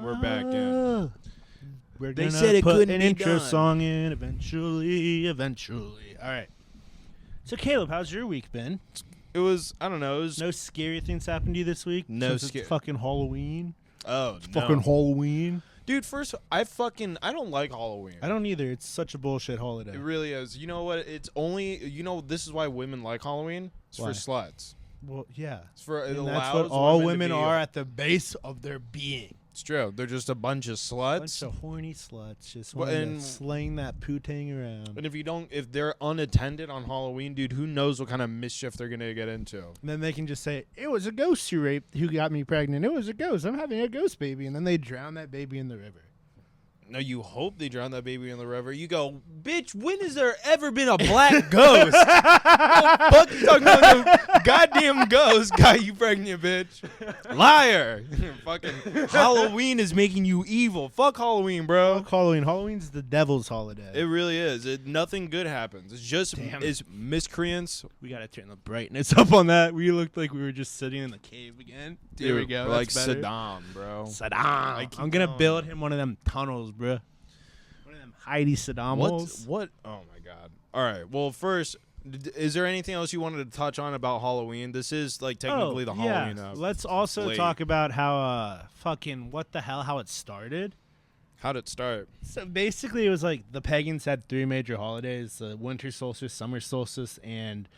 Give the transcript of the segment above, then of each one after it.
we're back in. We're They gonna said it put couldn't an be intro done. song in eventually. All right. So Caleb, how's your week been? It was, I don't know. It was No scary things happened to you this week? No Since scar- it's fucking Halloween. oh It's no, fucking Halloween. dude. First, I don't like Halloween. I don't either. It's such a bullshit holiday. It really is. You know what? It's only this is why women like Halloween. It's Why? for sluts. Well, yeah. It's for it And allows that's what all to women be- are at the base of their being. It's true. They're just a bunch of Bunch sluts. of horny sluts just Well, wanting to and- slang that poo-tang around. And if they're unattended on Halloween, dude, who knows what kind of mischief they're gonna get into? And then they can just say, it was a ghost who raped, who got me pregnant. It was a ghost. I'm having a ghost baby. And then they drown that baby in the river. No, you hope they drown that baby in the river. You go, bitch, when has there ever been a black ghost? No, fuck you talking about no goddamn ghost got you pregnant, bitch. Liar. Fucking Halloween is making you evil. Fuck Halloween, bro. Fuck Halloween. Halloween's the devil's holiday. It really is. Nothing good happens. It's just it's miscreants. We got to turn the brightness up on that. We looked like we were just sitting in the cave again. There we Dude, go. we're like That's better. Saddam, bro. Saddam. keep I'm going to going. build him one of them tunnels, bro. One of them Heidi Saddam holes. What? Oh my god. All right. Well, first, is there anything else you wanted to touch on about Halloween? This is like technically the Halloween. Let's also slate. talk about how fucking how it started. How'd it start? So basically, it was like the pagans had 3 major holidays: the winter solstice, summer solstice, and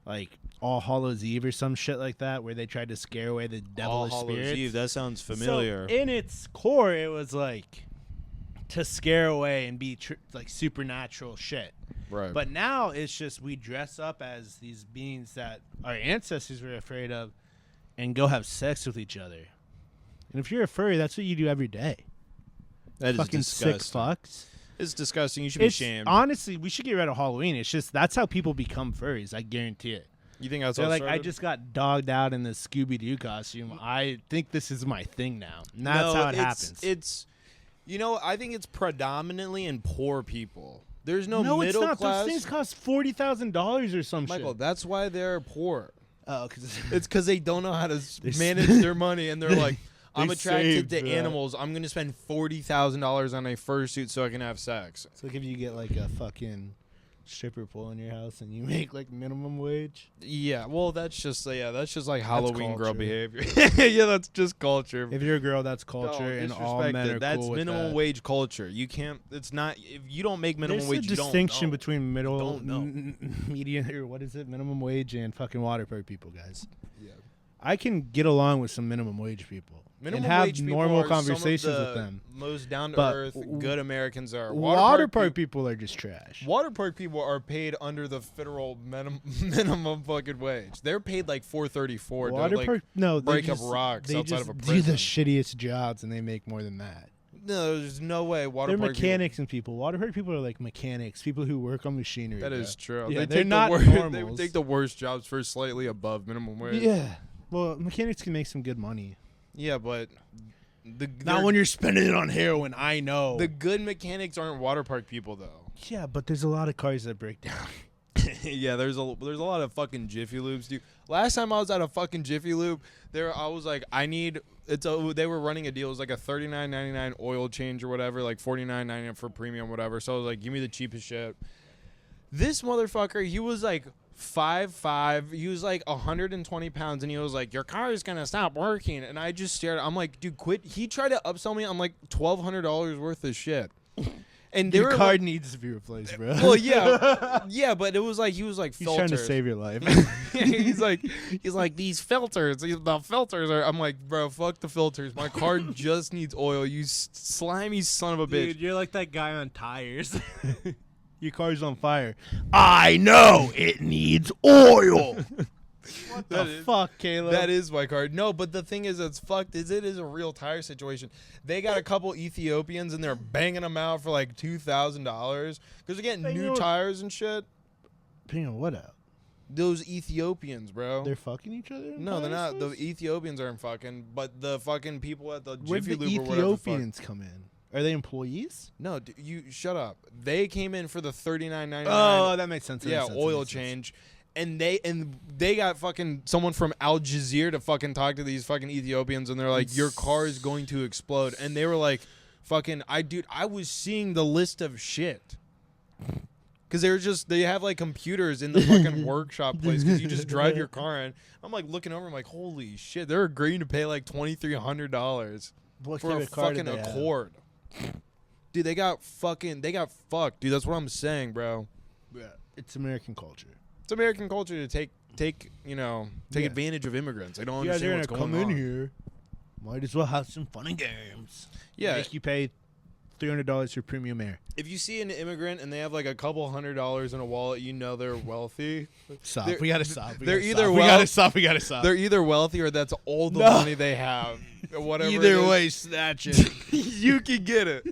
like All Hallows Eve or some shit like that, where they tried to scare away the All devilish Hallows spirits. Eve. That sounds familiar. So in its core, it was like to scare away and be like supernatural shit. right. But now it's just we dress up as these beings that our ancestors were afraid of and go have sex with each other. And if you're a furry, that's what you do every day. that is Fucking disgusting. sick fucks. It's disgusting. You should be It's ashamed. honestly, we should get rid of Halloween. It's just that's how people become furries. I guarantee it. You think that's They're all like, I started? just got dogged out in this Scooby-Doo costume. I think this is my thing now. And that's how it happens. It's, I think it's predominantly in poor people. There's no it's middle not. class. Those things cost $40,000 or some Michael, shit. that's why they're poor. Oh, because It's because they don't know how to They manage their money, and they're like, I'm They attracted saved to that. animals. I'm gonna spend $40,000 on a fursuit so I can have sex. it's like if you get like a fucking stripper pole in your house and you make like minimum wage. Yeah, well, that's just like Halloween girl culture. behavior. Yeah, that's just culture. If you're a girl, that's culture, Don't and all disrespect men it. are That's cool with minimum that. wage culture. You can't. It's not. If you don't make minimum There's wage, a you distinction don't know. between middle, Don't know. median, or what is it, minimum wage and fucking water park people, guys. Yeah. I can get along with some minimum wage people Minimum and have wage people normal are some of conversations the with them. Most down to But earth, good Americans are. Water park people are just trash. Water park people are paid under the federal minimum fucking wage. They're paid like $4.34 to Water like park, no, they break up just, rocks they outside just of a do the prison. shittiest jobs and they make more than that. No, there's no way water They're park mechanics and people. Water park people are like mechanics, people who work on machinery. People, that bro. is true. Yeah, they they're take not the They normals. take the worst jobs for slightly above minimum wage. Yeah. Well, mechanics can make some good money. Yeah, but Not when you're spending it on heroin, I know. the good mechanics aren't water park people though. Yeah, but there's a lot of cars that break down. Yeah, there's a lot of fucking Jiffylubes, dude. Last time I was at a fucking Jiffylube, I was like, they were running a deal. It was like a $39.99 oil change or whatever, like $49.99 for premium, whatever. So I was like, give me the cheapest shit. This motherfucker, he was like 5'5", he was like 120 pounds, and he was like, your car is gonna stop working. And I just stared. I'm like, dude, quit. He tried to upsell me on like $1,200 worth of shit. And they Your were car like, needs to be replaced, bro. well, yeah, but it was like he was like He's filters. trying to save your life. he's like these filters. The filters are. I'm like, bro, fuck the filters. My car just needs oil. You slimy son of a bitch. Dude, you're like that guy on tires. Your car's on fire. I know it needs oil. What That the is- fuck, Caleb? That is my car. No, but the thing is, it's fucked. It is a real tire situation. They got a couple Ethiopians and they're banging them out for like $2,000 because they're getting Hey, you new know- tires and shit. Hang on, what out? Those Ethiopians, bro. They're fucking each other? in No, they're tire not. The stores? Ethiopians aren't fucking, but the fucking people at the Where'd Jiffy the Lube or whatever. the fuck- Ethiopians come in? Are they employees? No, you shut up. They came in for the $39.99. Oh, that makes sense. yeah, oil change. And they got fucking someone from Al Jazeera to fucking talk to these fucking Ethiopians, and they're like, your car is going to explode. And they were like, fucking, I was seeing the list of shit. Because they have like computers in the fucking workshop place, because you just drive your car in. I'm like looking over, I'm like, holy shit, they're agreeing to pay like $2,300 for a fucking Accord. Dude, they got fucked, dude. That's what I'm saying, bro. Yeah, it's American culture. It's American culture to take advantage of immigrants. I don't understand what's going on. Come in here, might as well have some fun and games. Yeah, make you pay $300 for premium air. If you see an immigrant and they have like a couple $100 in a wallet, you know they're wealthy. We gotta stop. We gotta stop. They're either wealthy or that's all the money they have. Whatever. Either way, snatch it. You can get it.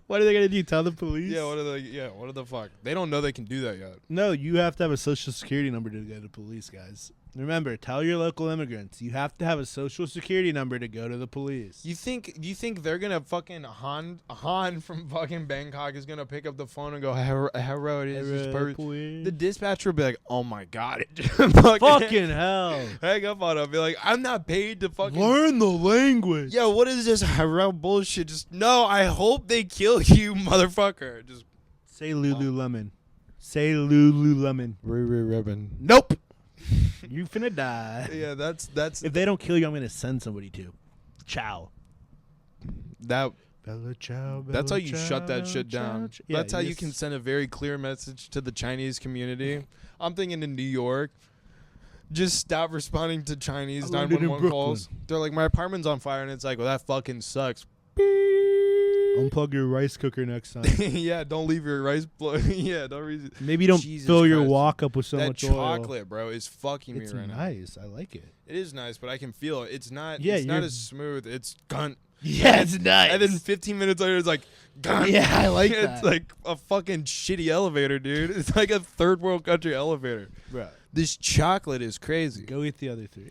What are they gonna do? Tell the police? Yeah. What the fuck? They don't know they can do that yet. No, you have to have a social security number to go to the police, guys. Remember, tell your local immigrants you have to have a social security number to go to the police. You think they're gonna fucking Han from fucking Bangkok is gonna pick up the phone and go, hello, it is this person. The dispatcher will be like, oh my god, fucking hell. Hang up on him. Be like, I'm not paid to fucking learn the language. Yeah, what is this hello bullshit? Just no. I hope they kill you, motherfucker. Just say Lululemon. Say Lululemon. Ribbon. Nope. You finna die. Yeah, that's. If they don't kill you, I'm gonna send somebody to. Ciao. Bella ciao. That's how you shut that shit down. Yeah, that's how you can send a very clear message to the Chinese community. I'm thinking in New York, just stop responding to Chinese 911 calls. They're like, my apartment's on fire, and it's like, well, that fucking sucks. Unplug your rice cooker next time. Yeah, don't leave your rice. Yeah, don't. Maybe don't fill your wok up with so much oil. That chocolate, bro, is fucking me right now. It's nice. I like it. It is nice, but I can feel it. It's not. Yeah, it's not as smooth. It's cunt. Yeah, it's nice. And then 15 minutes later, it's like, gun. Yeah, I like that. It's like a fucking shitty elevator, dude. It's like a third world country elevator. Right. This chocolate is crazy. Go eat the other 3.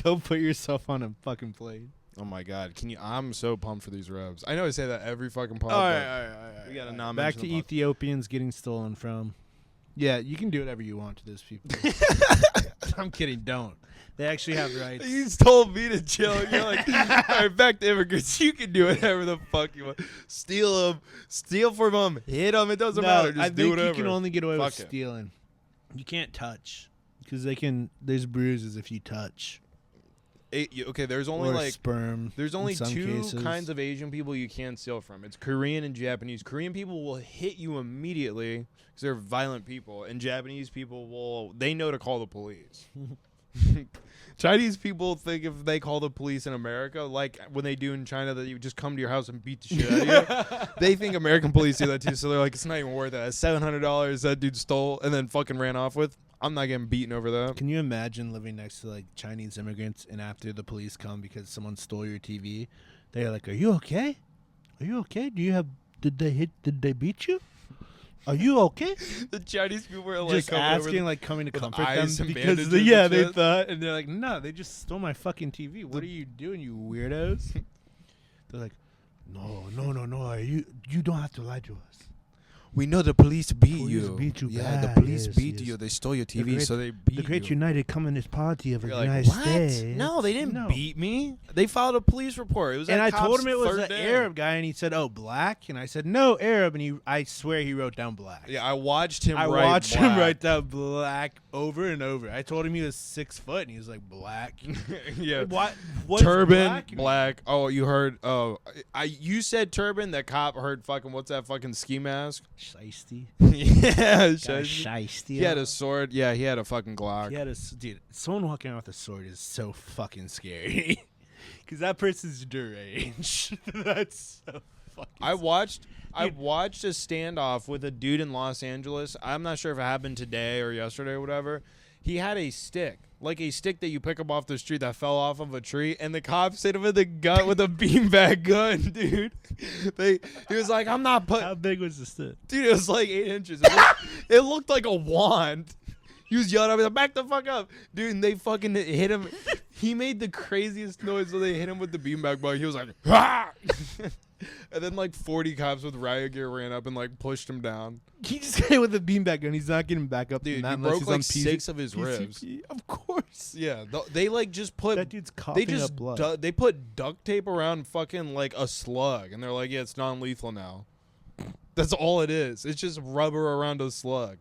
Go put yourself on a fucking plane. Oh my god, I'm so pumped for these rubs. I know I say that every fucking pod. All right. We got to back to Ethiopians getting stolen from. Yeah, you can do whatever you want to those people. I'm kidding. Don't. They actually have rights. You told me to chill. You're like, all right, back to immigrants. You can do whatever the fuck you want. Steal them. Steal from them. Hit them. It doesn't matter. Just do whatever. You can only get away with stealing. You can't touch because there's bruises if you touch. Okay, there's only sperm. There's only two kinds of Asian people you can't steal from. It's Korean and Japanese. Korean people will hit you immediately because they're violent people, and Japanese people they know to call the police. Chinese people think if they call the police in America, like when they do in China, that you just come to your house and beat the shit out of you. They think American police do that too, so they're like, it's not even worth it. $700 that dude stole and then fucking ran off with. I'm not getting beaten over that. Can you imagine living next to like Chinese immigrants and after the police come because someone stole your TV, they're like, "Are you okay? Are you okay? Did they beat you? Are you okay?" The Chinese people were like just asking, like coming to comfort them because they thought, and they're like, "No, they just stole my fucking TV. What are you doing, you weirdos?" They're like, "No. You don't have to lie to us. We know the police beat you. Yeah, bad. The police beat you. They stole your TV, so they beat you. The Great United Communist Party of the United States. No, they didn't beat me. They filed a police report. It was and I told him it was an Arab guy, and he said, "Oh, black." And I said, "No, Arab." And I swear he wrote down black. Yeah, I watched him. him write down black over and over. I told him he was 6 foot, and he was like black. Yeah. What? Turban, black. Oh, you heard? Oh, you said turban. That cop heard fucking. What's that fucking ski mask? Shiesty. Yeah, shiesty. He had a sword. Yeah, he had a fucking Glock. Dude, someone walking out with a sword is so fucking scary. Because that person's deranged. That's so fucking I watched a standoff with a dude in Los Angeles. I'm not sure if it happened today or yesterday or whatever. He had a stick. Like a stick that you pick up off the street that fell off of a tree, and the cops hit him in the gut with a beanbag gun, dude. He was like, I'm not How big was the stick? Dude, it was like 8 inches. It looked like a wand. He was yelling at me, back the fuck up. Dude, and they fucking hit him. He made the craziest noise when they hit him with the beanbag bug. He was like, ah! And then like 40 cops with riot gear ran up and like pushed him down. He just got hit with a beanbag gun. He's not getting back up. Dude, that he broke like 6 of his ribs. Of course. Yeah, they like just put that dude's coughing up blood. They put duct tape around fucking like a slug, and they're like, yeah, it's non-lethal now. That's all it is. It's just rubber around a slug.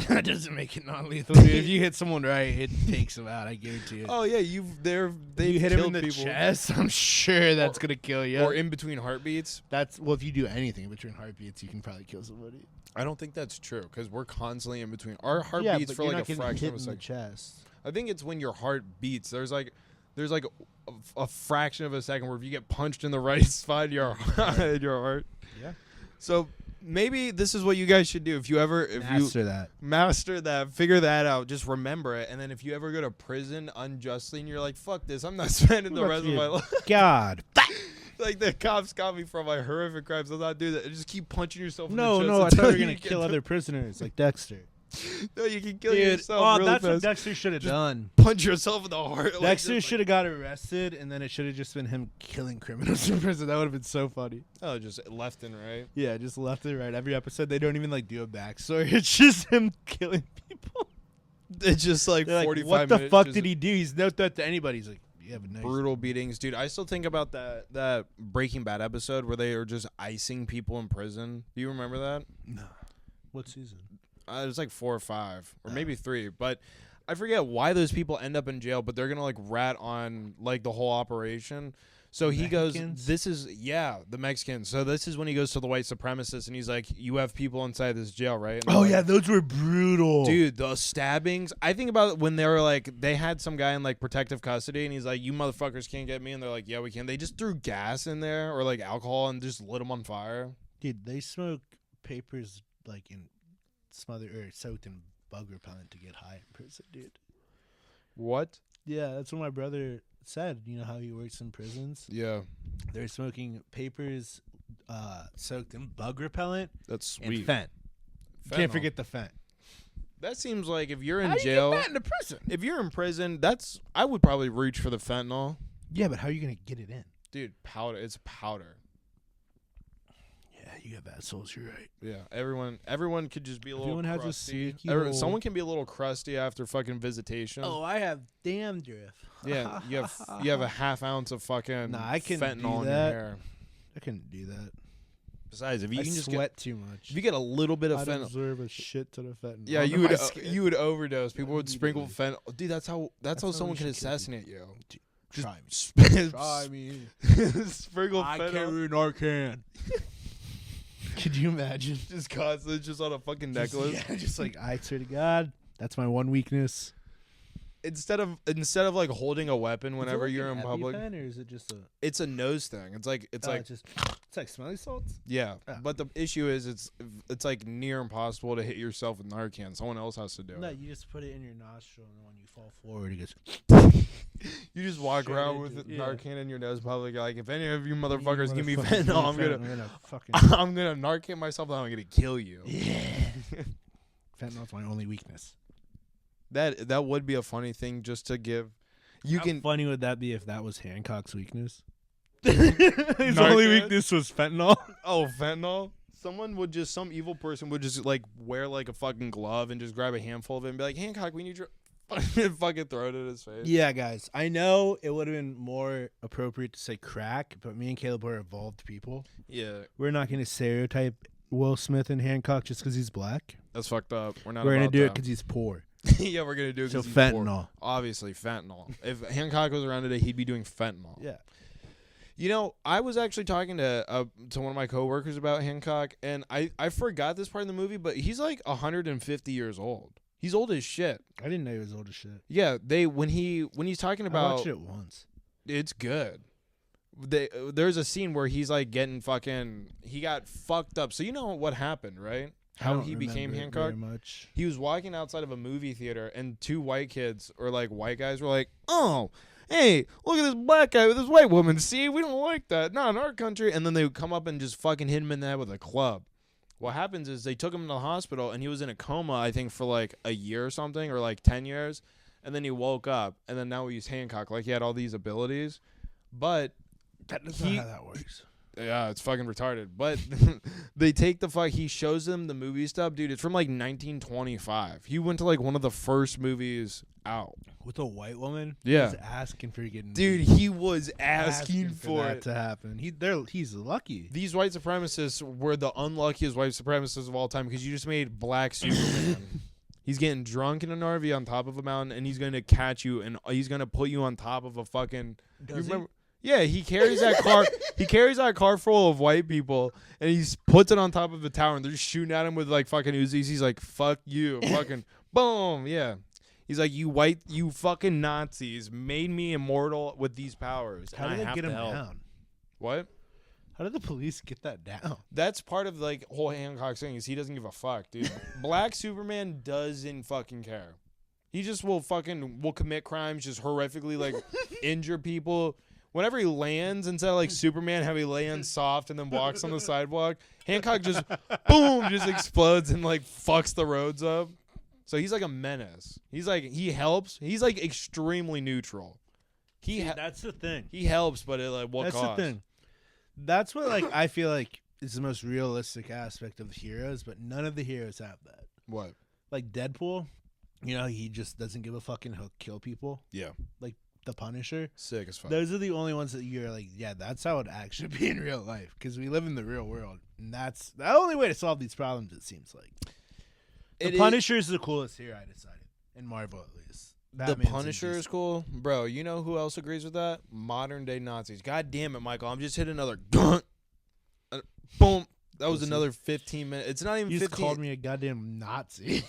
That doesn't make it non-lethal, dude. If you hit someone right, it takes them out. I guarantee it. Oh yeah, you hit him in the chest. I'm sure that's gonna kill you. Or in between heartbeats. If you do anything between heartbeats, you can probably kill somebody. I don't think that's true because we're constantly in between our heartbeats for like a fraction of a second. Chest. I think it's when your heart beats. There's like a fraction of a second where if you get punched in the right spot, your heart. Yeah. So. Maybe this is what you guys should do. If you master that, figure that out, just remember it. And then if you ever go to prison unjustly and you're like, fuck this, I'm not spending the rest of my life. God. Like the cops got me from my horrific crimes. I'll not do that. Just keep punching yourself in the chest. No, I thought you were going to kill other prisoners like Dexter. No, you can kill yourself really that's fast. what Dexter should have done. Punch yourself in the heart. Dexter should have got arrested, and then it should have just been him killing criminals in prison. That would have been so funny. Oh, just left and right? Yeah, just left and right. Every episode, they don't even like do a backstory. It's just him killing people. It's just like 45 minutes. What the fuck did he do? He's no threat to anybody. He's like, you have a nice brutal beatings. Dude, I still think about that Breaking Bad episode where they are just icing people in prison. Do you remember that? No. What season? It was like 4 or 5 or maybe 3, but I forget why those people end up in jail, but they're going to like rat on like the whole operation. So he goes, the Mexicans. So this is when he goes to the white supremacists and he's like, you have people inside this jail, right? Oh yeah, those were brutal. Dude, the stabbings. I think about it when they were like, they had some guy in like protective custody and he's like, you motherfuckers can't get me. And they're like, yeah, we can. They just threw gas in there or like alcohol and just lit them on fire. Dude, they smoke papers like in smothered or soaked in bug repellent to get high in prison, dude. What? Yeah, that's what my brother said. You know how he works in prisons? Yeah. They're smoking papers soaked in bug repellent. That's sweet. And Fent. Can't forget the Fent. That seems like if you're in how jail. Do you get that into prison? If you're in prison, I would probably reach for the fentanyl. Yeah, but how are you gonna get it in? Dude, powder. It's powder. You got bad souls, you're right. Yeah, everyone could just be a little crusty. Someone can be a little crusty after fucking visitation. Oh, I have dandruff. Yeah, you have a half ounce of fucking fentanyl in your hair. I couldn't do that. Besides, if you can just sweat too much. If you get a little bit of I'd fentanyl, absorb a shit ton of fentanyl. Yeah, you would overdose. People would sprinkle fentanyl. Dude, that's how someone can assassinate you. Dude, try me. Try me. Sprinkle fentanyl. I carry Narcan. Could you imagine? Just constantly, just on a fucking necklace. Just like, I swear to God, that's my one weakness. Instead of like holding a weapon whenever you're in public, or is it just a? It's a nose thing. It's like it's like smelling salts. Yeah, but the issue is it's like near impossible to hit yourself with Narcan. Someone else has to do it. No, you just put it in your nostril, and when you fall forward, it goes. You just walk around with Narcan in your nose, public. Like, if any of you motherfuckers give me fentanyl, I'm gonna Narcan myself, and I'm gonna kill you. Yeah. Fentanyl's my only weakness. That would be a funny thing just to give. How funny would that be if that was Hancock's weakness? His only weakness was fentanyl. Oh, fentanyl? Some evil person would just like wear like a fucking glove and just grab a handful of it and be like, Hancock, we need your fucking throw it in his face. Yeah, guys. I know it would have been more appropriate to say crack, but me and Caleb are evolved people. Yeah. We're not going to stereotype Will Smith and Hancock just because he's black. That's fucked up. We're going to do it because he's poor. Yeah, we're going to do it because he's fentanyl. Poor. Obviously, fentanyl. If Hancock was around today, he'd be doing fentanyl. Yeah. You know, I was actually talking to one of my coworkers about Hancock, and I forgot this part in the movie, but he's like 150 years old. He's old as shit. I didn't know he was old as shit. Yeah, when he's talking about, I watched it once. It's good. There's a scene where he's like getting he got fucked up. So you know what happened, right? How he became Hancock? Very much. He was walking outside of a movie theater, and 2 white kids or like white guys were like, "Oh, hey, look at this black guy with this white woman. See, we don't like that. Not in our country." And then they would come up and just fucking hit him in the head with a club. What happens is they took him to the hospital, and he was in a coma, I think, for like a year or something, or like 10 years. And then he woke up, and then now he's Hancock. Like, he had all these abilities. But that's not how that works. Yeah, it's fucking retarded. But they take the fuck. He shows them the movie stuff, dude. It's from like 1925. He went to like one of the first movies out with a white woman. Yeah, he was asking for getting. Dude, he was asking for that it to happen. He's lucky. These white supremacists were the unluckiest white supremacists of all time because you just made Black Superman. He's getting drunk in an RV on top of a mountain, and he's going to catch you, and he's going to put you on top of a fucking. Does he? Yeah, he carries that car. He carries that car full of white people, and he puts it on top of the tower, and they're just shooting at him with like fucking Uzis. He's like, "Fuck you!" Fucking boom. Yeah, he's like, "You fucking Nazis made me immortal with these powers." How did they get him down? What? How did the police get that down? That's part of like whole Hancock thing is he doesn't give a fuck, dude. Black Superman doesn't fucking care. He just will commit crimes, just horrifically like injure people. Whenever he lands, instead of like Superman, how he lands soft and then walks on the sidewalk, Hancock just boom, just explodes and like fucks the roads up. So he's like a menace. He's like he helps. He's like extremely neutral. That's the thing. He helps, but at like what cost? That's the thing. That's what like I feel like is the most realistic aspect of the heroes, but none of the heroes have that. What? Like Deadpool, you know, he just doesn't give a fucking he'll kill people. Yeah. Like the Punisher. Sick as fuck. Those are the only ones that you're like, yeah, that's how it actually be in real life because we live in the real world, and that's the only way to solve these problems. It seems like the Punisher is the coolest hero. I decided in Marvel at least. The Punisher is cool, bro. You know who else agrees with that? Modern day Nazis. God damn it, Michael! I'm just hitting another boom. That was another 15 minutes. It's not even. You 15. just called me a goddamn Nazi.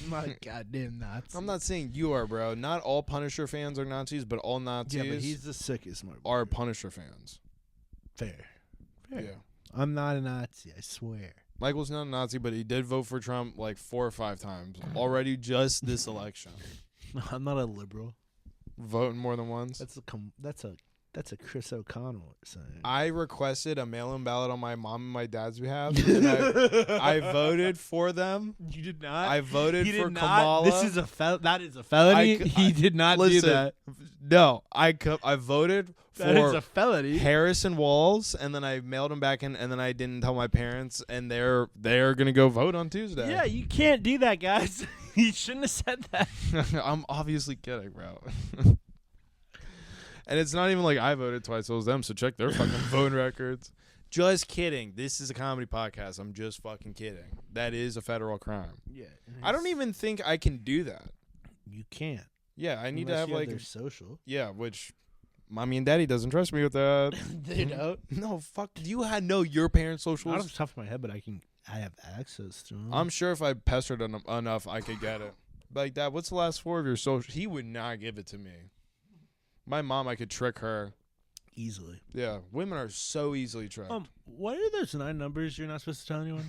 I'm not a goddamn Nazi. I'm not saying you are, bro. Not all Punisher fans are Nazis, but all Nazis. Yeah, but he's the sickest. Are Punisher fans? Fair. Yeah. I'm not a Nazi. I swear. Michael's not a Nazi, but he did vote for Trump like 4 or 5 times already just this election. I'm not a liberal. Voting more than once? That's a Chris O'Connell saying. I requested a mail-in ballot on my mom and my dad's behalf. And I voted for them. You did not? I voted for Kamala. That is a felony. He did not do that. No, I voted for that is a felony. Harrison Walls, and then I mailed him back in, and then I didn't tell my parents, and they're gonna go vote on Tuesday. Yeah, you can't do that, guys. You shouldn't have said that. I'm obviously kidding, bro. And it's not even like I voted twice, it was them, so check their fucking voting records. Just kidding. This is a comedy podcast. I'm just fucking kidding. That is a federal crime. Yeah. I don't even think I can do that. You can't. Yeah, I need to have like their social. Yeah, which mommy and daddy doesn't trust me with that. They don't? No, fuck. You know your parents' socials? Not off the top of my head, but I have access to them. I'm sure if I pestered enough, I could get it. Like, Dad, what's the last 4 of your social? He would not give it to me. My mom, I could trick her. Easily. Yeah, women are so easily tricked. What are those 9 numbers you're not supposed to tell anyone?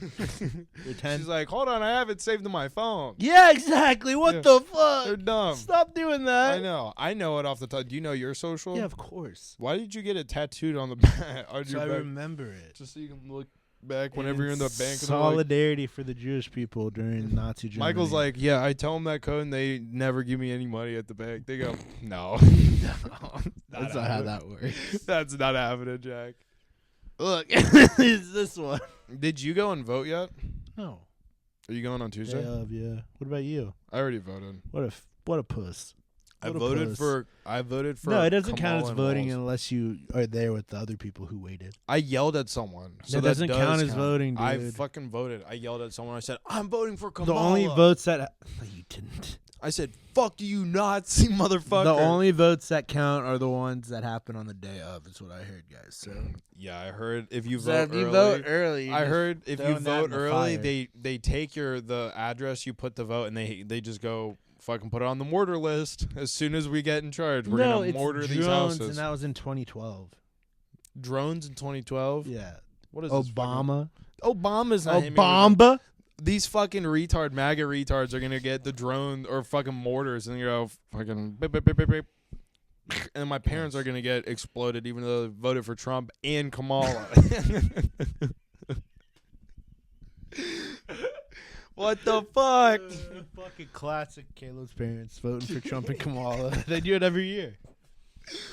They're 10. She's like, hold on, I have it saved to my phone. Yeah, exactly. What the fuck? They're dumb. Stop doing that. I know. I know it off the top. Do you know your social? Yeah, of course. Why did you get it tattooed on the back? So I remember it. Just so you can look back whenever you're in the bank. Solidarity for the Jewish people during Nazi Germany. Michael's like, yeah, I tell them that code and they never give me any money at the bank. They go, no. That's not how that works. That's not happening, Jack. Look, it's this one. Did you go and vote yet? No. Are you going on Tuesday? Yeah. What about you? I already voted. What a puss. I voted for. No, it doesn't count as voting Walls. unless you are there with the other people who waited. I yelled at someone. So that doesn't count as voting, dude. I fucking voted. I yelled at someone. I said, I'm voting for Kamala. The only votes that... No, you didn't. I said, fuck you, Nazi motherfucker. The only votes that count are the ones that happen on the day of. Is what I heard, guys. So yeah, I heard if you vote early. Vote early. I heard if you vote early, fire. they take the address you put the vote and they just go fucking put it on the mortar list as soon as we get in charge. We're gonna mortar these houses. And that was in 2012. Drones in 2012. Yeah. What is Obama? This Obama's not Obama. These fucking MAGA retards are gonna get the drone or fucking mortars and go fucking beep, beep, beep, beep, beep. And my parents are gonna get exploded even though they voted for Trump and Kamala. What the fuck? Fucking classic Caleb's parents voting for Trump and Kamala. They do it every year.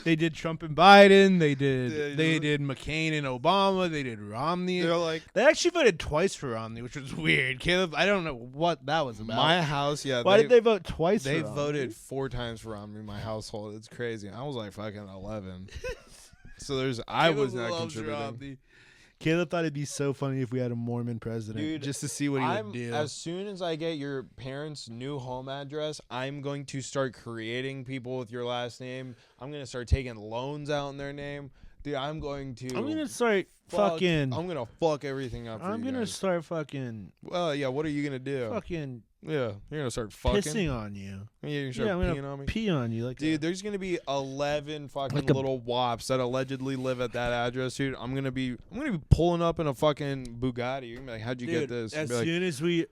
They did Trump and Biden. They did McCain and Obama. They did Romney. They're like, they actually voted twice for Romney, which was weird. Caleb, I don't know what that was about. my house, yeah. Why did they vote twice? They for voted 4 times for Romney in my household. It's crazy. I was like fucking 11. So I was not contributing. Romney. Caleb thought it'd be so funny if we had a Mormon president, dude, just to see what he would do. As soon as I get your parents' new home address, I'm going to start creating people with your last name. I'm going to start taking loans out in their name. Dude, I'm going to start fucking. I'm going to fuck everything up for I'm you going to guys. start fucking. Well, yeah, what are you going to do? Fucking. Yeah, you're going to start fucking. Pissing on you. Yeah, you're going to start I'm peeing gonna on me? pee on you. Like Dude, there's gonna be 11 fucking Like a- little wops that allegedly live at that address, dude. I'm gonna be pulling up in a fucking Bugatti. You're gonna be like, "How'd you get this?" As Be like, soon as we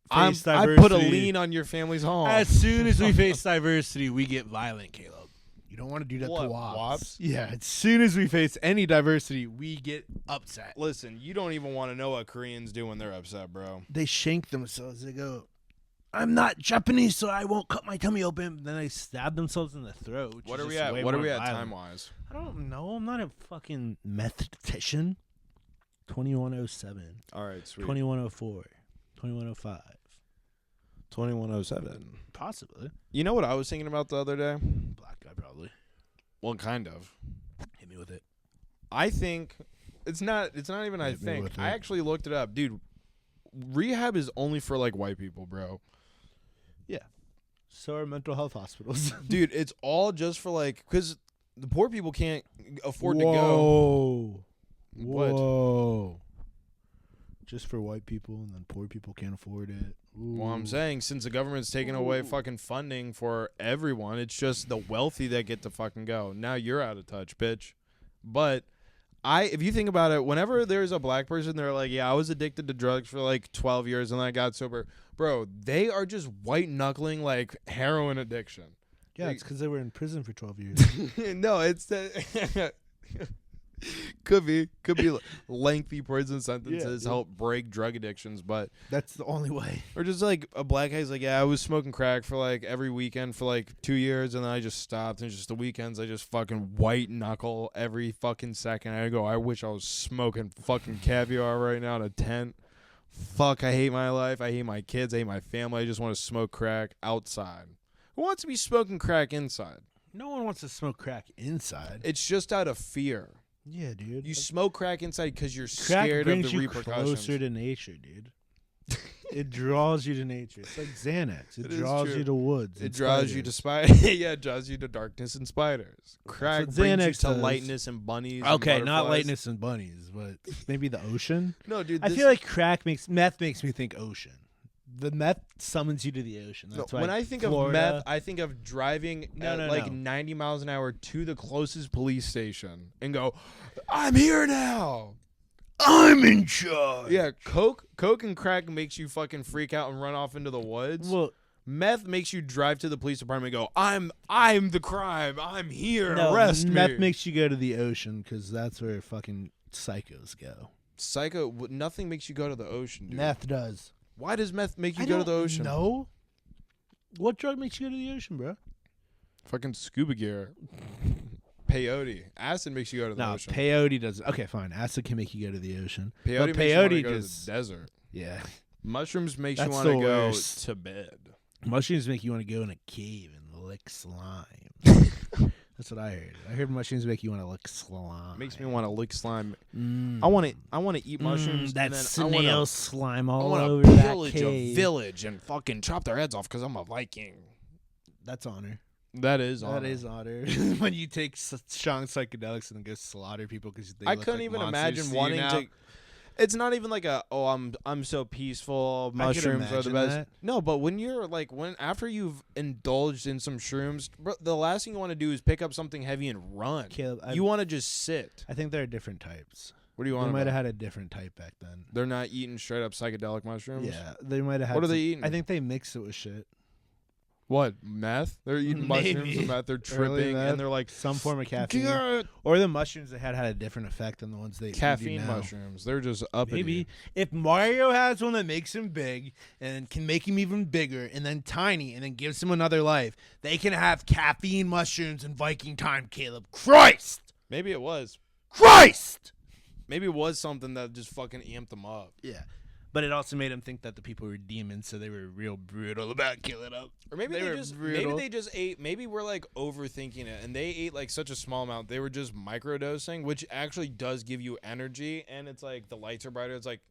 I face diversity, put a lien on your family's home. As soon as we face diversity, we get violent, Caleb. You don't want to do that What, to wops. wops? Yeah, as soon as we face any diversity, we get upset. Listen, you don't even want to know what Koreans do when they're upset, bro. They shank themselves. They go, I'm not Japanese, so I won't cut my tummy open. Then they stab themselves in the throat. What are we at? What are we at time wise? I don't know. I'm not a fucking method-tician. 2107. All right, sweet. 2104. 2105. 2107. Possibly. You know what I was thinking about the other day? Black guy, probably. Well, kind of. Hit me with it. I think it's not even. I think I actually looked it up, dude. Rehab is only for like white people, bro. Yeah. So are mental health hospitals. Dude, it's all just for like, because the poor people can't afford to go. Whoa. Just for white people, and then poor people can't afford it. Ooh. Well, I'm saying since the government's taking away fucking funding for everyone, it's just the wealthy that get to fucking go. Now you're out of touch, bitch. But if you think about it, whenever there's a black person, they're like, yeah, I was addicted to drugs for like 12 years and then I got sober. Bro, they are just white knuckling like heroin addiction. Yeah, like, it's because they were in prison for 12 years. No, it's could be lengthy prison sentences help break drug addictions, but that's the only way. Or just like a black guy's like, yeah, I was smoking crack for like every weekend for like 2 years, and then I just stopped, and just the weekends I just fucking white knuckle every fucking second. I go, I wish I was smoking fucking caviar right now in a tent. Fuck, I hate my life. I hate my kids. I hate my family. I just want to smoke crack outside. Who wants to be smoking crack inside? No one wants to smoke crack inside. It's just out of fear. Yeah, dude. You smoke crack inside because you're crack scared of the repercussions. Closer to nature, dude. It draws you to nature. It's like Xanax. It draws you to woods. It draws you to spiders. Yeah, it draws you to darkness and spiders. Crack brings Xanax you to does. lightness and bunnies. Okay, and not lightness and bunnies, but maybe the ocean. No, dude. I feel like meth makes me think ocean. The meth summons you to the ocean. That's why when I think Florida, of meth, I think of driving at 90 miles an hour to the closest police station and go, I'm here now. I'm in charge. Yeah, coke and crack makes you fucking freak out and run off into the woods. Well, meth makes you drive to the police department and go, I'm the crime. I'm here. No, Arrest me. Meth makes you go to the ocean because that's where fucking psychos go. Nothing makes you go to the ocean, dude. Meth does. Why does meth make you go to the ocean? No. What drug makes you go to the ocean, bro? Fucking scuba gear. Peyote. Acid makes you go to the ocean. No, peyote doesn't. Okay, fine. Acid can make you go to the ocean. Peyote makes you want to go to the desert. Yeah. Mushrooms makes you want to go to bed. Mushrooms make you want to go in a cave and lick slime. That's what I heard. I heard mushrooms make you want to lick slime. Makes me want to lick slime. I want to eat mushrooms. That and then snail slime all I over want to that pillage cave. a village and fucking chop their heads off because I'm a Viking. That's honor. That is honor. That is honor. When you take strong psychedelics and go slaughter people because they I look couldn't like even monsters imagine wanting to. It's not even like I'm so peaceful. Mushrooms are the best. That. No, but when you're like after you've indulged in some shrooms, bro, the last thing you want to do is pick up something heavy and run. Caleb, you want to just sit. I think there are different types. What do you want? They might have had a different type back then. They're not eating straight up psychedelic mushrooms. Yeah, they might have had. What are they eating? I think they mix it with shit. What, meth? They're eating mushrooms and meth. They're tripping, and they're like some form of caffeine. Or the mushrooms that had a different effect than the ones they caffeine mushrooms. They're just up. Maybe if Mario has one that makes him big and can make him even bigger, and then tiny, and then gives him another life, they can have caffeine mushrooms in Viking time. Caleb, Christ. Maybe it was. Christ. Maybe it was something that just fucking amped them up. Yeah. But it also made them think that the people were demons, so they were real brutal about killing them. Or maybe they just ate. Maybe we're like overthinking it, and they ate like such a small amount. They were just microdosing, which actually does give you energy, and it's like the lights are brighter. It's like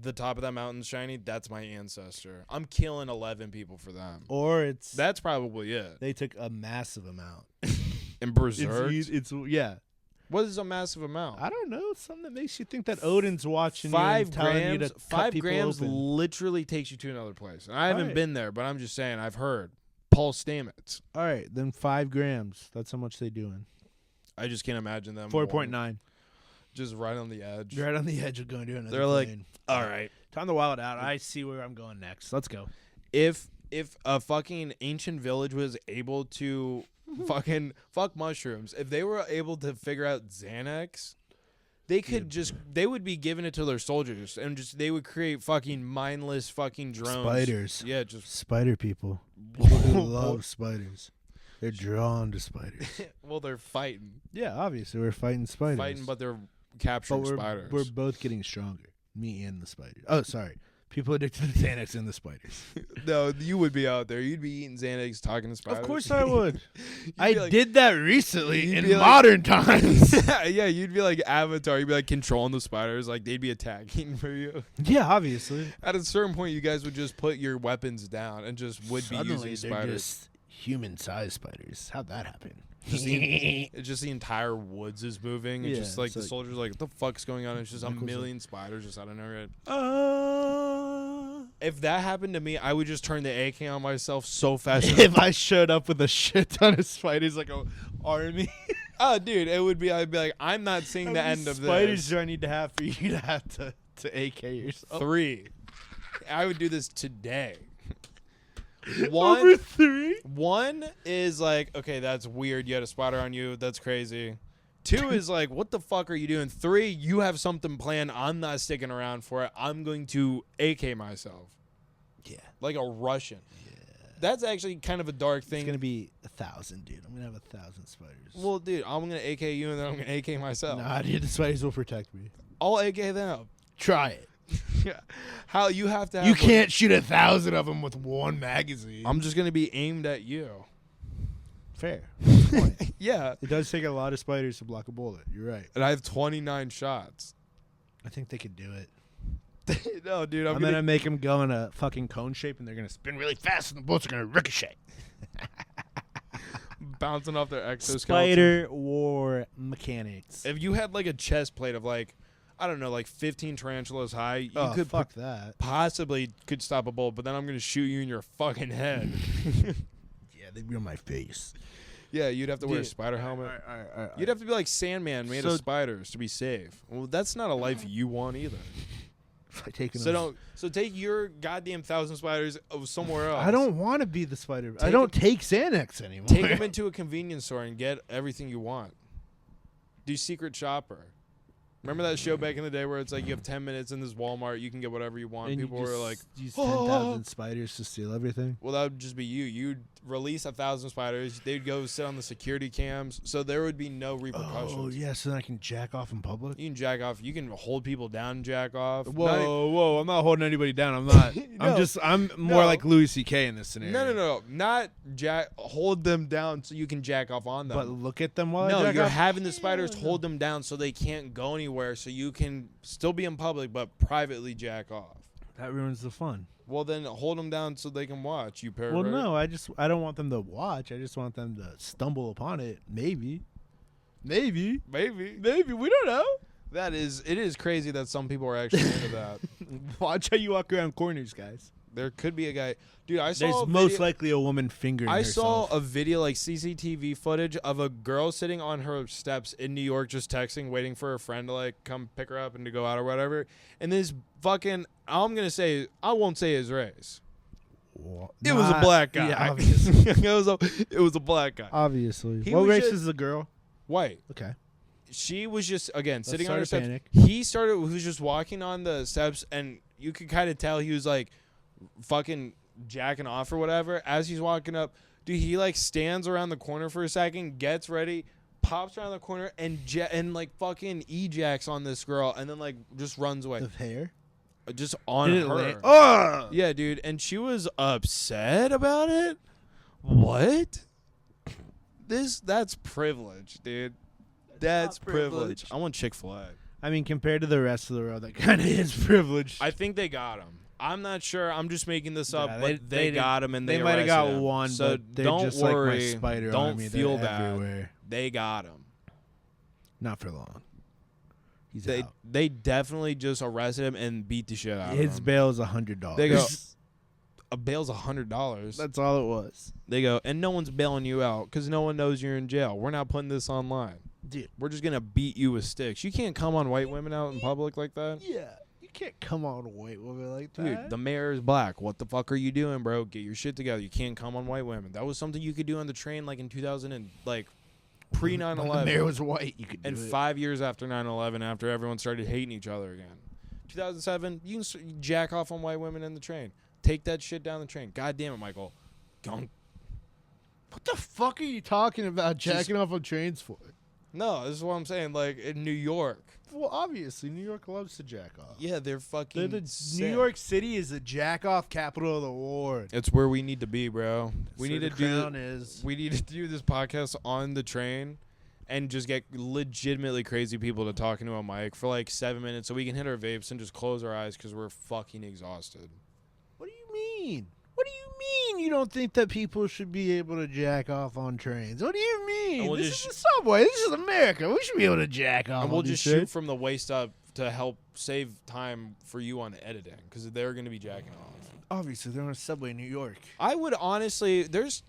the top of that mountain's shiny. That's my ancestor. I'm killing 11 people for them. Or that's probably it. They took a massive amount. And berserk. It's yeah. What is a massive amount? I don't know. Something that makes you think that Odin's watching 5 you and telling grams, you to 5 grams literally takes you to another place. And I haven't been there, but I'm just saying I've heard. Paul Stamets. All right, then 5 grams. That's how much they doing. I just can't imagine them. 4.9. Just right on the edge. Right on the edge of going to another They're plane. Like, all right. Time to wild out. I see where I'm going next. Let's go. If a fucking ancient village was able to fucking fuck mushrooms, if they were able to figure out Xanax, they would be giving it to their soldiers, and they would create fucking mindless fucking drones. Spiders. Yeah, just spider people. People who love spiders. They're drawn to spiders. Well, they're fighting. Yeah, obviously we're fighting spiders. But they're capturing spiders. We're both getting stronger. Me and the spiders. Oh, sorry. People addicted to Xanax and the spiders. No, you would be out there. You'd be eating Xanax, talking to spiders. Of course I would. I did that recently in modern like, times. Yeah, you'd be like Avatar. You'd be like controlling the spiders. Like they'd be attacking for you. Yeah, obviously. At a certain point, you guys would just put your weapons down and just would be using spiders. Just human-sized spiders. How'd that happen? Just the entire woods is moving. It's just like the soldiers are like, what the fuck's going on? It's just a million spiders just out of nowhere. If that happened to me, I would just turn the AK on myself so fast. If I showed up with a shit ton of spiders like an army. Oh, dude, I'd be like, I'm not seeing the end of this. How many spiders do I need to have for you to have to AK yourself? 3. I would do this today. Over 3? 1 is like, okay, that's weird. You had a spider on you. That's crazy. 2 is like, what the fuck are you doing? 3, you have something planned. I'm not sticking around for it. I'm going to AK myself. Yeah. Like a Russian. Yeah. That's actually kind of a dark thing. It's going to be 1,000, dude. I'm going to have 1,000 spiders. Well, dude, I'm going to AK you and then I'm going to AK myself. Nah, dude, the spiders will protect me. I'll AK them. Try it. Yeah. How you have to have You can't shoot 1,000 of them with one magazine. I'm just going to be aimed at you. Fair. Yeah. It does take a lot of spiders to block a bullet. You're right. And I have 29 shots. I think they could do it. No, dude. I'm going to make them go in a fucking cone shape, and they're going to spin really fast, and the bullets are going to ricochet. Bouncing off their exoskeleton. Spider war mechanics. If you had like a chest plate of like, I don't know, like 15 tarantulas high, you could possibly could stop a bullet, but then I'm going to shoot you in your fucking head. Yeah, they'd be on my face. Yeah, you'd have to wear a spider helmet. You'd have to be like Sandman made of spiders to be safe. Well, that's not a life you want either. So take your goddamn 1,000 spiders somewhere else. I don't want to be the spider. I don't take Xanax anymore. Take them into a convenience store and get everything you want. Do Secret Shopper. Remember that show back in the day where it's like you have 10 minutes in this Walmart, you can get whatever you want. And people were like, use 10,000 spiders to steal everything? Well, that would just be you. You'd release 1,000 spiders. They'd go sit on the security cams, so there would be no repercussions. Oh, yeah, so then I can jack off in public? You can jack off. You can hold people down and jack off. Whoa, I'm not holding anybody down. I'm not. I'm more like Louis C.K. in this scenario. No. Not hold them down so you can jack off on them. But look at them while I jack off? No, you're having the spiders hold them down so they can't go anywhere, so you can still be in public but privately jack off. That ruins the fun. Well, then hold them down so they can watch. You pervert. Well, no, I don't want them to watch. I just want them to stumble upon it. Maybe. We don't know. It is crazy that some people are actually into that. Watch how you walk around corners, guys. There could be a guy. Dude, I saw There's most likely a woman fingering herself. Saw a video, like CCTV footage of a girl sitting on her steps in New York just texting, waiting for her friend to like come pick her up and to go out or whatever. And this fucking, I won't say his race. It was a black guy. Yeah, obviously. it was a black guy. Obviously. He What was race just- is the girl? White. Okay. She was just again sitting on her start a steps. panic. He was just walking on the steps, and you could kind of tell he was like fucking jacking off or whatever as he's walking up. Dude, he like stands around the corner for a second, gets ready, pops around the corner, and like fucking ejacks on this girl, and then like just runs away. With hair? Just on Did it her. land? Oh! Yeah, dude, and she was upset about it. What? That's privilege, dude. That's not privilege. privilege. I want Chick-fil-A. I mean, compared to the rest of the world, that kind of is privilege. I think they got him. I'm not sure. I'm just making this up, Yeah, but they got him, and they might have got one, So but they're don't just worry. like my spider don't army. feel They're bad. everywhere. They got him. Not for long. He's They out. they definitely just arrested him and beat the shit out of His him. bail is $100. They go, a bail's $100. That's all it was. They go, and no one's bailing you out because no one knows you're in jail. We're not putting this online. Dude. We're just gonna beat you with sticks. You can't come on white women out in public like that. Yeah. You can't come on a white woman like that. Dude, the mayor is black. What the fuck are you doing, bro? Get your shit together. You can't come on white women. That was something you could do on the train like in 2000 and like pre 9/11. When the mayor was white, you could do and it. 5 years after 9/11, after everyone started hating each other again. 2007, you can jack off on white women in the train. Take that shit down the train. God damn it, Michael. Gunk. What the fuck are you talking about jacking off on trains for? No, this is what I'm saying. Like in New York. Well, obviously, New York loves to jack off. Yeah, they're fucking. New sick. York City is the jack off capital of the world. It's where we need to be, bro. We need to do. Is. We need to do this podcast on the train, and just get legitimately crazy people to talk into a mic for like 7 minutes, so we can hit our vapes and just close our eyes because we're fucking exhausted. What do you mean? What do you mean you don't think that people should be able to jack off on trains? What do you mean? We'll This just is the subway. This is America. We should be able to jack off. And we'll on just these shoot shit. from the waist up to help save time for you on editing because they're going to be jacking off. Obviously, they're on a subway in New York. I would honestly, there's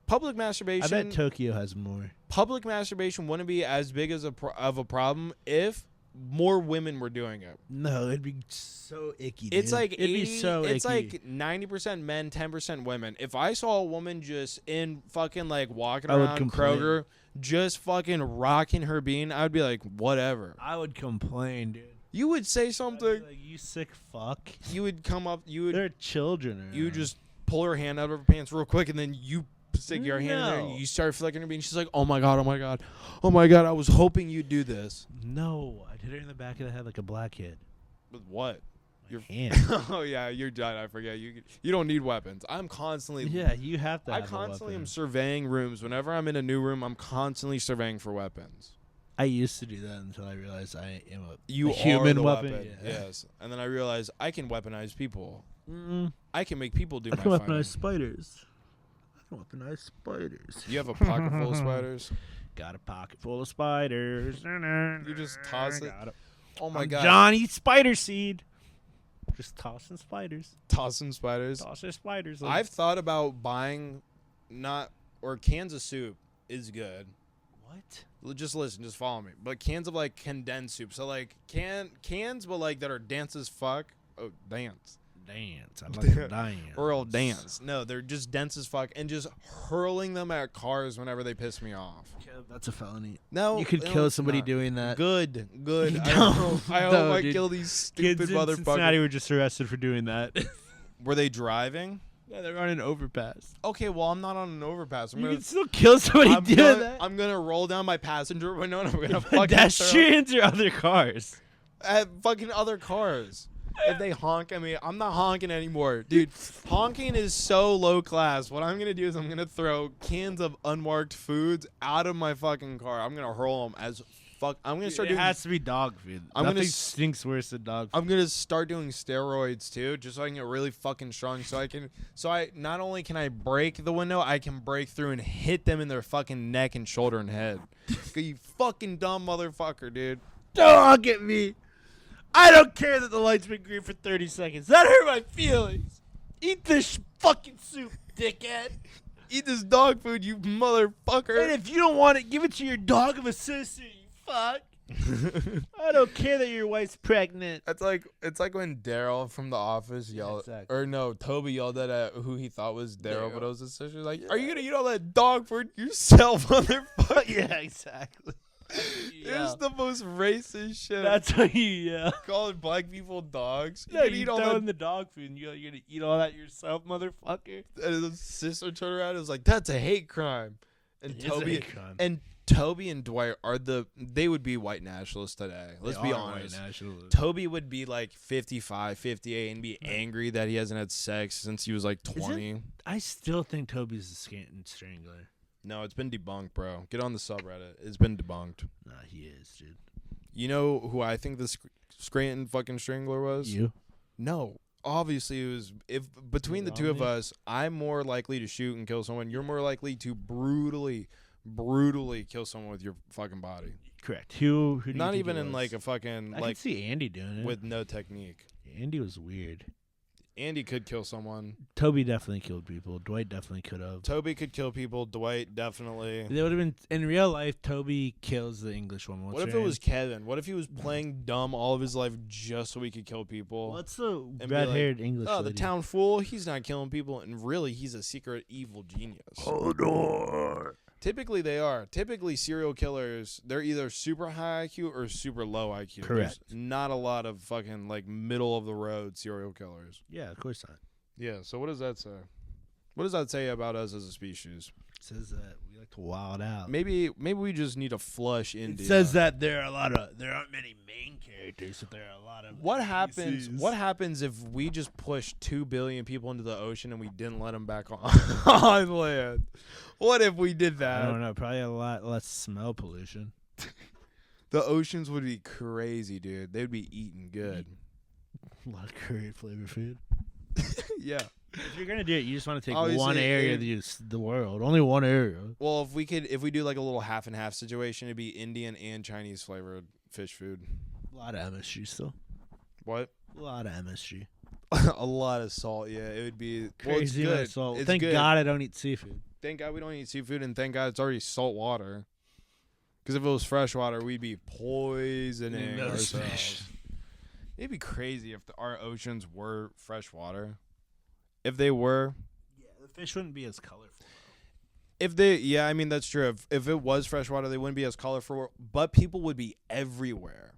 public masturbation. I bet Tokyo has more. Public masturbation wouldn't be as big as of a problem if more women were doing it. No, it'd be so icky. It's dude. like it'd be so it's icky. like 90% men, 10% women. If I saw a woman just in fucking like walking I would around complain. Kroger, just fucking rocking her bean, I'd be like, whatever. I would complain, dude. You would say I'd be something. like, you sick fuck. You would come up. You would. They're children. You just pull her hand out of her pants real quick, and then you stick your hand in there, No. and you start flicking her bean. She's like, "Oh my god, oh my god, oh my god! I was hoping you'd do this." No, I hit her in the back of the head like a black kid. With what? Your hand. Oh yeah, you're done. I forget. You don't need weapons. I'm constantly. Yeah, you have to. I have a constantly am weapon. surveying rooms. Whenever I'm in a new room, I'm constantly surveying for weapons. I used to do that until I realized I am You a human are the weapon. weapon. Yeah. Yes, and then I realized I can weaponize people. Mm-mm. I can make people do I my can fighting. weaponize spiders. I can weaponize spiders. You have a pocket full of spiders. Got a pocket full of spiders. You just toss it. Oh my god. Johnny Spider Seed. Just tossing spiders. Tossing spiders. Tossing spiders. I've thought about buying cans of soup is good. What? Just listen, just follow me. But cans of like condensed soup. So like cans but like that are dense as fuck. Oh, dance. Dance. I like to dance. Or dance. No, they're just dense as fuck and just hurling them at cars whenever they piss me off. That's a felony. No. You could no, kill it's somebody not. doing that. Good. No. I hope No, I dude. kill these stupid Kids in Cincinnati motherfuckers. were just arrested for doing that. Were they driving? Yeah, they're on an overpass. Okay, well I'm not on an overpass. You can still kill somebody doing that. I'm gonna roll down my passenger window and I'm gonna fucking throw Pedestrians or other cars. at fucking other cars. If they honk at me, I'm not honking anymore. Dude, honking is so low class. What I'm going to do is I'm going to throw cans of unmarked foods out of my fucking car. I'm going to hurl them as fuck. I'm going to start It doing has to be dog food. I'm gonna Nothing s- stinks worse than dog food. I'm going to start doing steroids too, just so I can get really fucking strong so I not only can I break the window, I can break through and hit them in their fucking neck and shoulder and head. You fucking dumb motherfucker, dude. Don't honk at me. I don't care that the light's been green for 30 seconds. That hurt my feelings. Eat this fucking soup, dickhead. Eat this dog food, you motherfucker. And if you don't want it, give it to your dog of a sister, you fuck. I don't care that your wife's pregnant. It's like when Daryl from The Office yelled, exactly. or no, Toby yelled at who he thought was Daryl, but it was his sister. Like, are you gonna eat all that dog food yourself, motherfucker? Yeah, exactly. It's the most racist shit. That's how you yell. Calling black people dogs. No, can you eat all throw that. in the dog food and you're gonna eat all that yourself, motherfucker. And his sister turned around and was like, "That's a hate crime." And It is a hate crime. Toby and Dwight they would be white nationalists today. Let's be honest. White nationalists. Toby would be like 55, 58 and be angry that he hasn't had sex since he was like 20. I still think Toby's a Scranton Strangler. No, it's been debunked, bro. Get on the subreddit. It's been debunked. Nah, he is, dude. You know who I think the Scranton fucking Strangler was? You? No. Obviously, it was. If between the two of us, I'm more likely to shoot and kill someone. You're more likely to brutally kill someone with your fucking body. Correct. Who do you Not think even it in was? like a fucking I like can see Andy doing it with no technique. Andy was weird. Andy could kill someone. Toby definitely killed people. Dwight definitely could have. Toby could kill people. Dwight definitely. They would have been in real life. Toby kills the English woman. What if it was Kevin? What if he was playing dumb all of his life just so he could kill people? What's the And red-haired English? Oh, the lady? town fool. He's not killing people, and really, he's a secret evil genius. Hold on. Typically, they are. Typically, serial killers, they're either super high IQ or super low IQ. Correct. There's not a lot of fucking, like, middle-of-the-road serial killers. Yeah, of course not. Yeah, so what does that say? What does that say about us as a species? It says that we like to wild out. Maybe we just need to flush India. It says that there aren't many main characters, but there are a lot of. What happens? NPCs. What happens if we just push 2 billion people into the ocean and we didn't let them back on land? What if we did that? I don't know. Probably a lot less smell pollution. The oceans would be crazy, dude. They'd be eating good. A lot of curry flavored food. Yeah. If you're gonna do it, you just want to take Obviously, one area of the world. Only one area. Well, if we do like a little half and half situation, it'd be Indian and Chinese flavored fish food. A lot of MSG still. What? A lot of MSG. A lot of salt. Yeah, it would be Crazy well, it's amount good. of salt. It's Thank good. God I don't eat seafood. Thank God we don't eat seafood, and thank God it's already salt water. Because if it was fresh water, we'd be poisoning Those ourselves. fish. It'd be crazy if our oceans were fresh water. If they were, Yeah, the fish wouldn't be as colorful. yeah, I mean that's true. If it was fresh water, they wouldn't be as colorful, but people would be everywhere.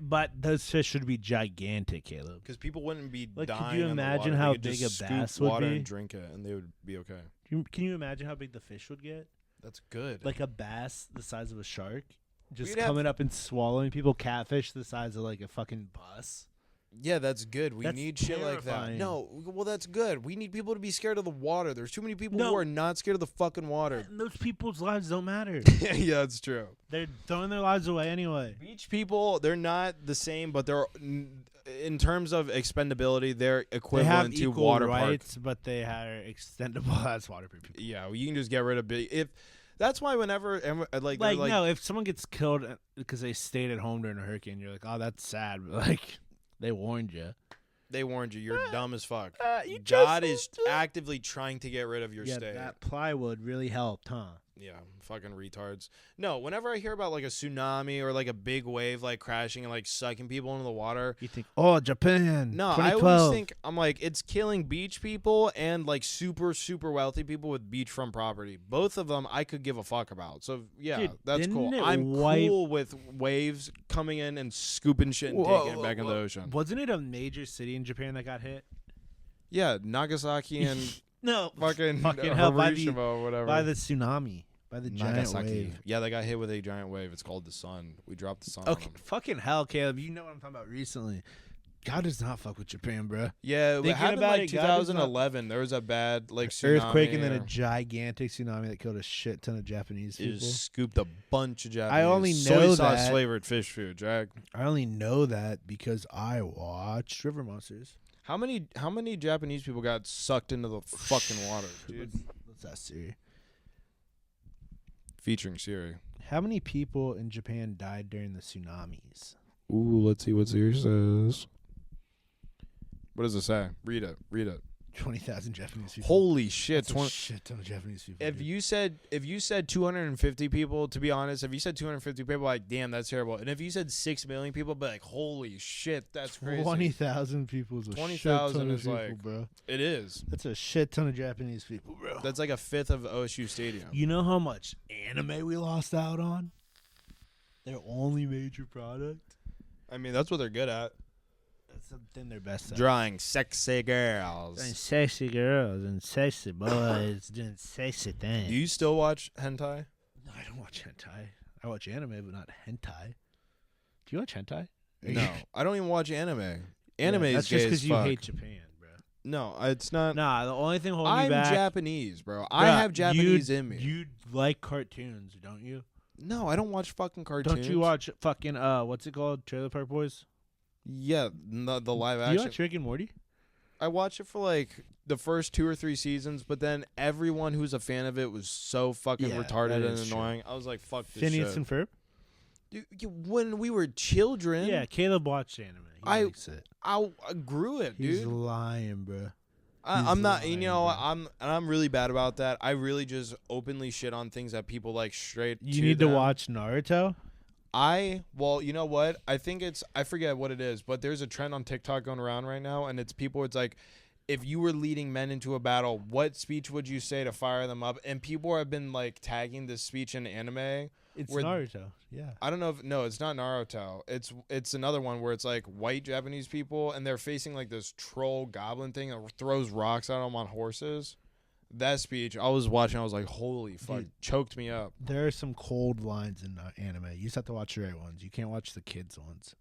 But those fish would be gigantic, Caleb. Because people wouldn't be Like, dying. could you in the imagine water. They how could big just a scoop bass would water be? and drink it, and they would be okay. Can you imagine how big the fish would get? That's good. Like a bass the size of a shark, just We'd have- coming up and swallowing people. Catfish the size of like a fucking bus. Yeah, that's good. We That's need shit like that. terrifying. No, well, that's good. We need people to be scared of the water. There's too many people No. who are not scared of the fucking water. And those people's lives don't matter. Yeah, that's true. They're throwing their lives away anyway. Beach people, they're not the same, but they're in terms of expendability, they're They have equivalent to equal water rights, but they are extendable as water park people. Yeah, well, you can just get rid of if. That's why whenever like No, if someone gets killed because they stayed at home during a hurricane, you're like, oh, that's sad. But like, they warned you. they warned you, you're dumb as fuck. You God just- is actively trying to get rid of your Yeah, state. that plywood really helped, huh? Yeah, fucking retards. No, whenever I hear about like a tsunami or like a big wave like crashing and like sucking people into the water, You think, oh, Japan. no, I 2012. always think I'm like it's killing beach people and like super wealthy people with beachfront property. Both of them I could give a fuck about. So yeah, Dude, that's didn't cool. it I'm wipe- cool with waves coming in and scooping shit and taking it back in the ocean. Wasn't it a major city in Japan that got hit? Yeah, Nagasaki and No, fucking hell, Hiroshima or whatever. by the tsunami, by the giant Nagasaki. wave. Yeah, they got hit with a giant wave. It's called the sun. We dropped the sun. on Okay, them. fucking hell, Caleb. You know what I'm talking about recently. God does not fuck with Japan, bro. Yeah, it Thinking happened about like it, God is not- 2011. There was a bad like tsunami. Earthquake and then a or- gigantic tsunami that killed a shit ton of Japanese It people. just scooped a bunch of Japanese. I only soy know sauce that- flavored fish food, Jack. I only know that because I watched River Monsters. How many Japanese people got sucked into the fucking water, dude? Let's ask Siri. Featuring Siri. How many people in Japan died during the tsunamis? Ooh, let's see what Siri says. What does it say? Read it. 20,000 Japanese people. Holy shit! That's a shit ton of Japanese people. If you said 250 people, to be honest, if you said 250 people, like, damn, that's terrible. And if you said 6 million people, be like, holy shit, that's crazy. 20,000 people is a 20,000 is people, like, bro. It is. That's a shit ton of Japanese people, bro. That's like a fifth of OSU Stadium. You know how much anime we lost out on? Their only major product. I mean, that's what they're good at. That's something they're best at. Drawing sexy girls. And sexy girls and sexy boys doing sexy things. Do you still watch hentai? No, I don't watch hentai. I watch anime, but not hentai. Do you watch hentai? No, I don't even watch anime. Anime is that's gay just because you hate Japan, bro. No, it's not. Nah, the only thing holding me back. I'm Japanese, bro. I have Japanese in me. You like cartoons, don't you? No, I don't watch fucking cartoons. Don't you watch fucking what's it called? Trailer Park Boys? Yeah, the live action. Do you watch Rick and Morty? I watched it for like the first 2 or 3 seasons, but then everyone who's a fan of it was so fucking retarded and annoying. True. I was like, fuck this Phineas shit. and Ferb? Dude, when we were children. Yeah, Caleb watched anime. He likes it. I grew it, dude. He's lying, bro. I'm not, I'm really bad about that. I really just openly shit on things that people like straight. You need to watch Naruto. Well, you know what? I forget what it is, but there's a trend on TikTok going around right now, and it's like, if you were leading men into a battle, what speech would you say to fire them up? And people have been like tagging this speech in anime. It's Naruto, yeah. I don't know it's not Naruto. It's another one where it's like white Japanese people, and they're facing like this troll goblin thing that throws rocks at them on horses. That speech, I was watching, I was like, holy fuck, dude, choked me up. There are some cold lines in anime. You just have to watch the right ones. You can't watch the kids ones.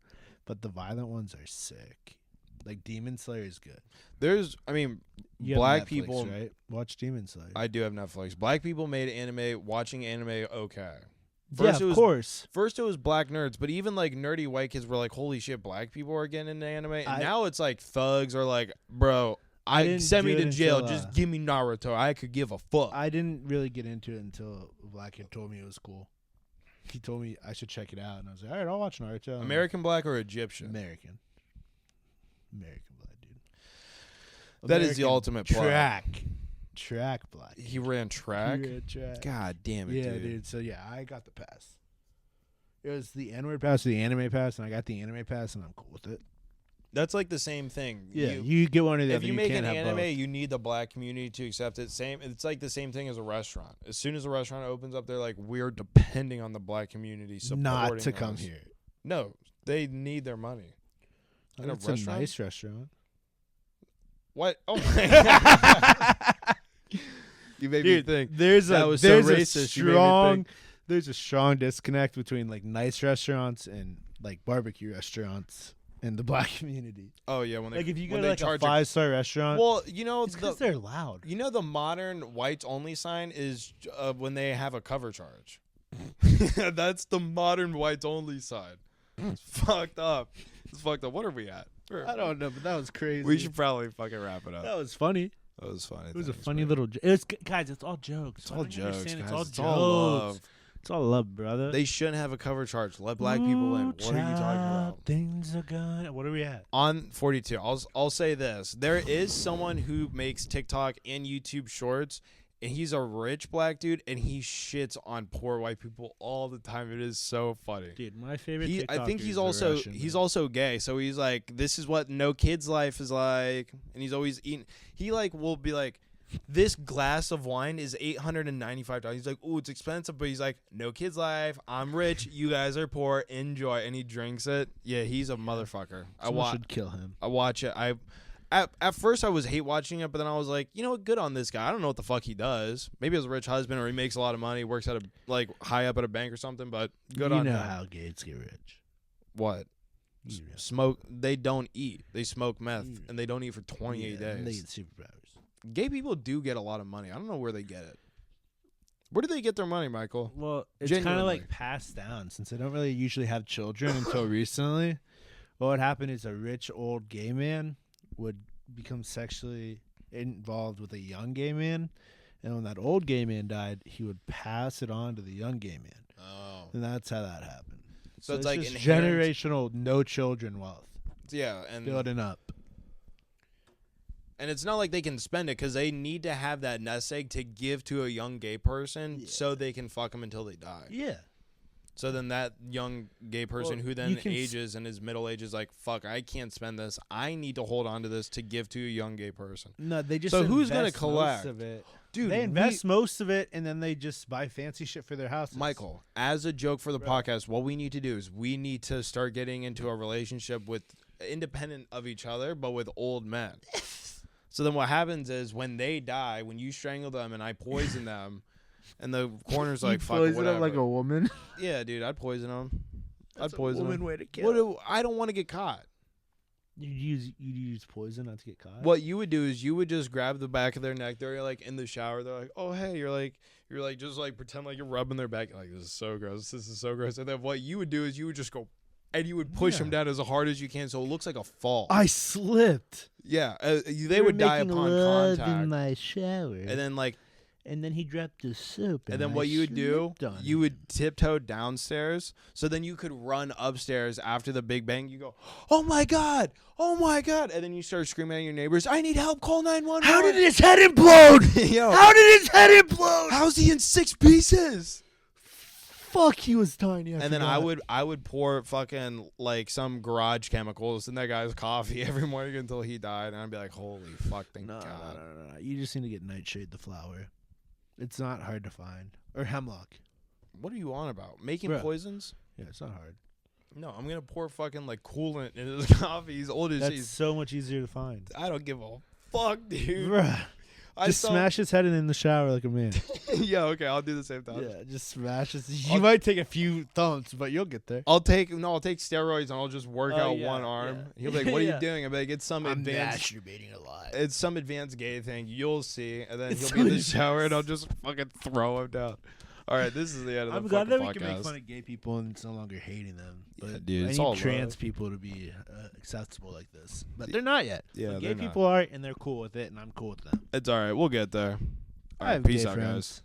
But the violent ones are sick. Like, Demon Slayer is good. You black have Netflix, people... right? Watch Demon Slayer. I do have Netflix. Black people made watching anime okay. Of course. First it was black nerds, but even like nerdy white kids were like, holy shit, black people are getting into anime. And now it's like thugs are like, bro, send me to jail. Just give me Naruto. I could give a fuck. I didn't really get into it until a black kid told me it was cool. He told me I should check it out. And I was like, all right, I'll watch Naruto. American black or Egyptian? American black, dude. That is the ultimate plot. Track black. He ran track? God damn it, dude. Yeah, dude. So, yeah, I got the pass. It was the N-word pass or the anime pass, and I got the anime pass, and I'm cool with it. That's like the same thing. Yeah, you get one of the other. If you make an anime, you need the black community to accept it. It's like the same thing as a restaurant. As soon as a restaurant opens up, they're like, we're depending on the black community supporting not to us. come here. No, they need their money. It's a nice restaurant. What? Oh my god! You made me think. There's a strong disconnect between like nice restaurants and like barbecue restaurants in the black community. Oh yeah, when if you go to like a 5-star restaurant, well, you know, it's because they're loud. You know, the modern whites only sign is when they have a cover charge. That's the modern whites only sign. It's fucked up. What are we at? I don't know, but that was crazy. We should probably fucking wrap it up. That was funny. That was funny. It was a funny little guys, it's all jokes. It's all jokes, guys. It's all jokes. Love. It's all love, brother. They shouldn't have a cover charge. Let black people in. What are you talking about? Things are good. What are we at? On 42. I'll say this. There is someone who makes TikTok and YouTube shorts, and he's a rich black dude, and he shits on poor white people all the time. It is so funny. Dude, my favorite TikToker I think he's is also gay. So he's like, this is what no kid's life is like, and he's always eating. He like will be like, this glass of wine is $895. He's like, ooh, it's expensive, but he's like, no kid's life. I'm rich. You guys are poor. Enjoy. And he drinks it. Yeah, he's a motherfucker. Someone should kill him. I watch it. At first, I was hate watching it, but then I was like, you know what? Good on this guy. I don't know what the fuck he does. Maybe he has a rich husband, or he makes a lot of money, works at high up at a bank or something. But good on him. You know how gays get rich. What? Smoke. They don't eat. They smoke meth, and they don't eat for 28 days. And they get superpowers. Gay people do get a lot of money. I don't know where they get it. Where do they get their money, Michael? Well, it's kind of like passed down since they don't really usually have children until recently. What would happen is a rich old gay man would become sexually involved with a young gay man, and when that old gay man died, he would pass it on to the young gay man. Oh, and that's how that happened. So it's like generational, no children wealth. Yeah, and building up. And it's not like they can spend it because they need to have that nest egg to give to a young gay person so they can fuck them until they die. Yeah. So then that young gay person who then ages and is middle age is like, fuck, I can't spend this. I need to hold on to this to give to a young gay person. No, they just so who's gonna collect? Most of it. Dude, they invest most of it, and then they just buy fancy shit for their houses. Michael, as a joke for the podcast, what we need to do is we need to start getting into a relationship with independent of each other, but with old men. So then what happens is when they die, when you strangle them and I poison them, and the coroner's like, fuck, whatever. Poison him like a woman? Yeah, dude, I'd poison them. That's I'd poison a woman them. way to kill. I don't want to get caught. You use poison not to get caught? What you would do is you would just grab the back of their neck. They're like in the shower. They're like, oh, hey, you're like just like pretend like you're rubbing their back. You're like, this is so gross. This is so gross. And then what you would do is you would just go and you would push them down as hard as you can so it looks like a fall. I slipped. Yeah. They would die upon contact. In my shower. And then he dropped the soap. And then what you would do, you would tiptoe downstairs. So then you could run upstairs after the Big Bang. You go, oh my God. Oh my God. And then you start screaming at your neighbors, I need help. Call 911. How did his head implode? Yo, how did his head implode? How's he in 6 pieces? Fuck, he was tiny. And then I would pour fucking like some garage chemicals in that guy's coffee every morning until he died. And I'd be like, holy fuck, thank God. No. You just need to get Nightshade the flower. It's not hard to find. Or hemlock. What are you on about? Making poisons? Yeah, it's not hard. No, I'm going to pour fucking like coolant in his coffee. He's old as That's so much easier to find. I don't give a fuck, dude. Bruh. Just smash his head in the shower like a man. Yeah, okay, I'll do the same time. Yeah, just smash his. You might take a few thumps, but you'll get there. I'll take steroids and I'll just work out one arm. Yeah. He'll be like, what are you doing? I'll be like, it's some advanced masturbating a lot. It's some advanced gay thing. You'll see. And then he'll be in the shower and I'll just fucking throw him down. All right, this is the end of the I'm fucking glad that podcast. we can make fun of gay people and it's no longer hating them. But yeah, dude, I need trans people to be acceptable like this. But they're not yet. Yeah, but gay people are, and they're cool with it, and I'm cool with them. It's all right. We'll get there. All right, peace out, guys.